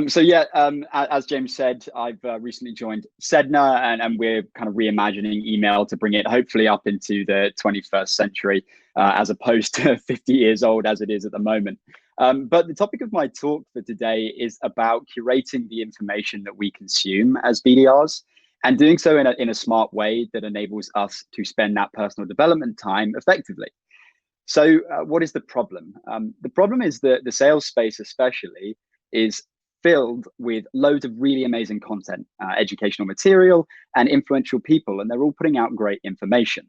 So yeah, as James said, I've recently joined SEDNA, and we're kind of reimagining email to bring it hopefully up into the 21st century, as opposed to 50 years old as it is at the moment. But the topic of my talk for today is about curating the information that we consume as BDRs, and doing so in a smart way that enables us to spend that personal development time effectively. So what is the problem? The problem is that the sales space especially is filled with loads of really amazing content, educational material, and influential people, and they're all putting out great information.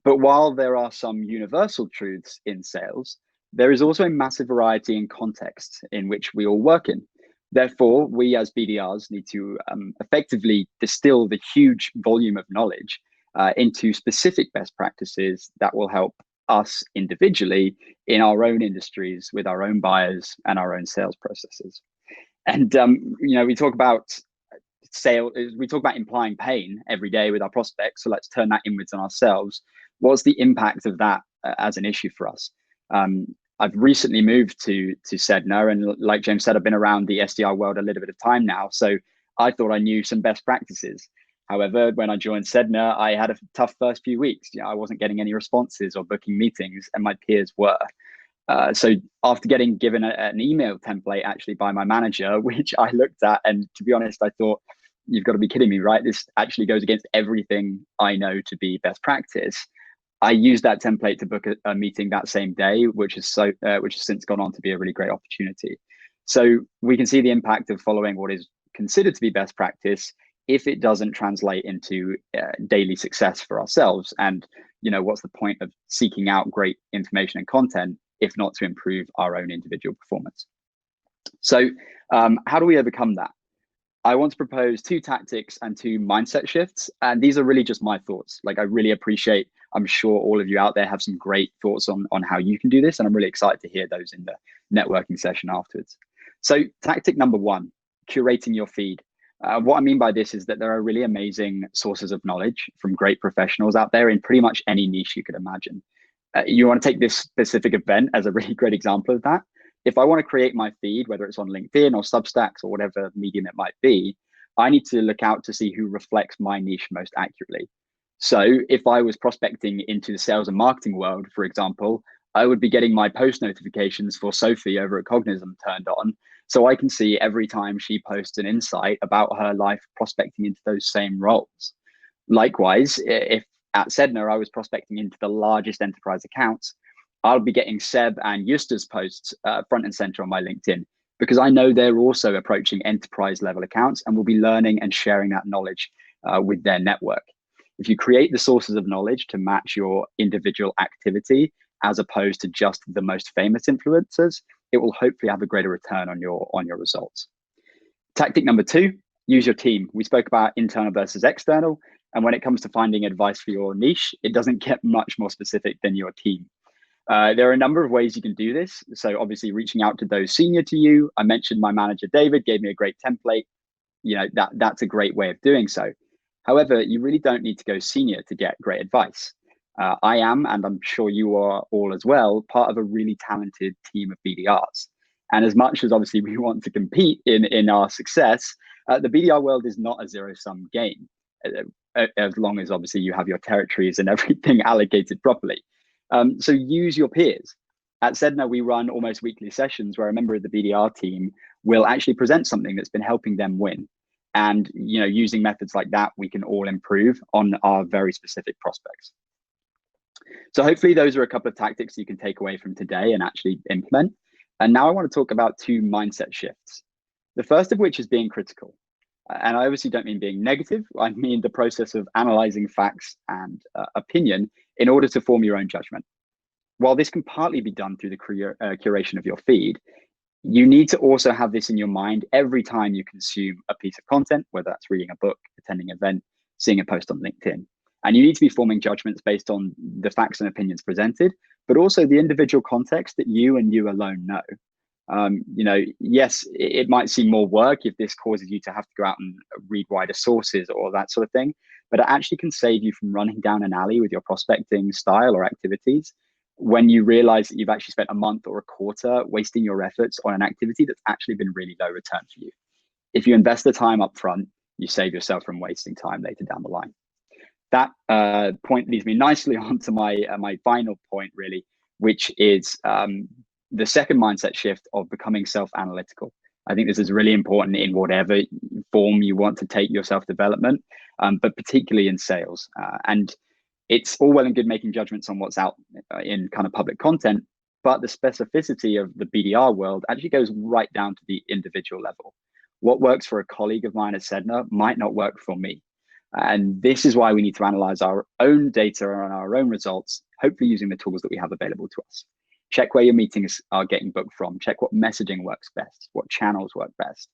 But while there are some universal truths in sales, there is also a massive variety in contexts in which we all work in. Therefore, we as BDRs need to effectively distill the huge volume of knowledge into specific best practices that will help us individually in our own industries with our own buyers and our own sales processes. And we talk about implying pain every day with our prospects. So let's turn that inwards on ourselves. What's the impact of that as an issue for us? I've recently moved to SEDNA, and like James said, I've been around the SDR world a little bit of time now. So I thought I knew some best practices. However, when I joined SEDNA, I had a tough first few weeks. I wasn't getting any responses or booking meetings, and my peers were. So after getting given an email template actually by my manager, which I looked at, and to be honest, I thought, you've got to be kidding me, right? This actually goes against everything I know to be best practice. I used that template to book a meeting that same day, which has since gone on to be a really great opportunity. So we can see the impact of following what is considered to be best practice if it doesn't translate into daily success for ourselves. And what's the point of seeking out great information and content if not to improve our own individual performance? So how do we overcome that? I want to propose 2 tactics and 2 mindset shifts. And these are really just my thoughts. Like, I really appreciate, I'm sure all of you out there have some great thoughts on how you can do this. And I'm really excited to hear those in the networking session afterwards. So tactic number 1, curating your feed. What I mean by this is that there are really amazing sources of knowledge from great professionals out there in pretty much any niche you could imagine. You want to take this specific event as a really great example of that. If I want to create my feed, whether it's on LinkedIn or Substacks or whatever medium it might be, I need to look out to see who reflects my niche most accurately. So if I was prospecting into the sales and marketing world, for example, I would be getting my post notifications for Sophie over at Cognizant turned on, so I can see every time she posts an insight about her life prospecting into those same roles. Likewise, if at SEDNA I was prospecting into the largest enterprise accounts, I'll be getting Seb and Justa's posts front and center on my LinkedIn, because I know they're also approaching enterprise level accounts and will be learning and sharing that knowledge with their network. If you create the sources of knowledge to match your individual activity, as opposed to just the most famous influencers, it will hopefully have a greater return on your results. Tactic number 2, use your team. We spoke about internal versus external. And when it comes to finding advice for your niche, it doesn't get much more specific than your team. There are a number of ways you can do this. So obviously reaching out to those senior to you. I mentioned my manager, David, gave me a great template. That's a great way of doing so. However, you really don't need to go senior to get great advice. I am, and I'm sure you are all as well, part of a really talented team of BDRs. And as much as obviously we want to compete in our success, the BDR world is not a zero-sum game, as long as obviously you have your territories and everything allocated properly. So use your peers. At SEDNA, we run almost weekly sessions where a member of the BDR team will actually present something that's been helping them win. And using methods like that, we can all improve on our very specific prospects. So hopefully those are a couple of tactics you can take away from today and actually implement. And now I want to talk about 2 mindset shifts. The first of which is being critical. And I obviously don't mean being negative. I mean the process of analyzing facts and opinion in order to form your own judgment. While this can partly be done through the curation of your feed, you need to also have this in your mind every time you consume a piece of content, whether that's reading a book, attending an event, seeing a post on LinkedIn. And you need to be forming judgments based on the facts and opinions presented, but also the individual context that you and you alone know. Yes, it might seem more work if this causes you to have to go out and read wider sources or that sort of thing, but it actually can save you from running down an alley with your prospecting style or activities, when you realize that you've actually spent a month or a quarter wasting your efforts on an activity that's actually been really low return for you. If you invest the time up front, you save yourself from wasting time later down the line. That point leads me nicely onto my final point, really, which is the second mindset shift of becoming self-analytical. I think this is really important in whatever form you want to take your self-development, but particularly in sales. And it's all well and good making judgments on what's out in kind of public content, but the specificity of the BDR world actually goes right down to the individual level. What works for a colleague of mine at SEDNA might not work for me. And this is why we need to analyze our own data and our own results, hopefully using the tools that we have available to us. Check where your meetings are getting booked from. Check what messaging works best, what channels work best.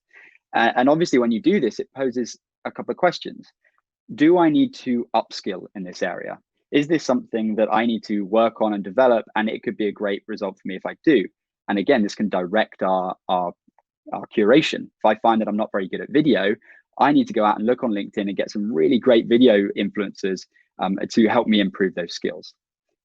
And obviously, when you do this, it poses a couple of questions. Do I need to upskill in this area? Is this something that I need to work on and develop? And it could be a great result for me if I do. And again, this can direct our curation. If I find that I'm not very good at video, I need to go out and look on LinkedIn and get some really great video influencers to help me improve those skills.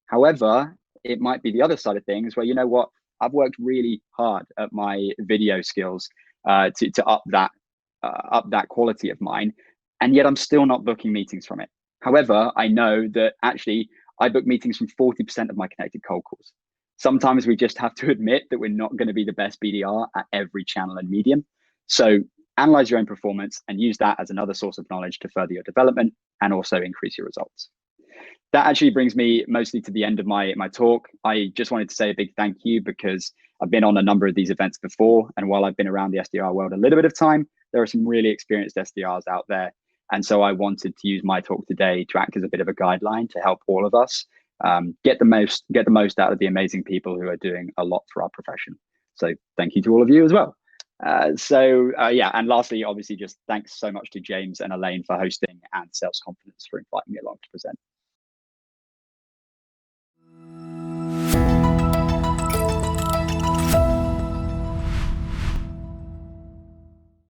However, it might be the other side of things where, you know what, I've worked really hard at my video skills to up that quality of mine, and yet I'm still not booking meetings from it. However, I know that actually I book meetings from 40% of my connected cold calls. Sometimes we just have to admit that we're not going to be the best BDR at every channel and medium. So analyze your own performance and use that as another source of knowledge to further your development and also increase your results. That actually brings me mostly to the end of my talk. I just wanted to say a big thank you because I've been on a number of these events before. And while I've been around the SDR world a little bit of time, there are some really experienced SDRs out there. And so I wanted to use my talk today to act as a bit of a guideline to help all of us get the most out of the amazing people who are doing a lot for our profession. So thank you to all of you as well. Yeah, and lastly, obviously, just thanks so much to James and Elaine for hosting and Sales Confidence for inviting me along to present.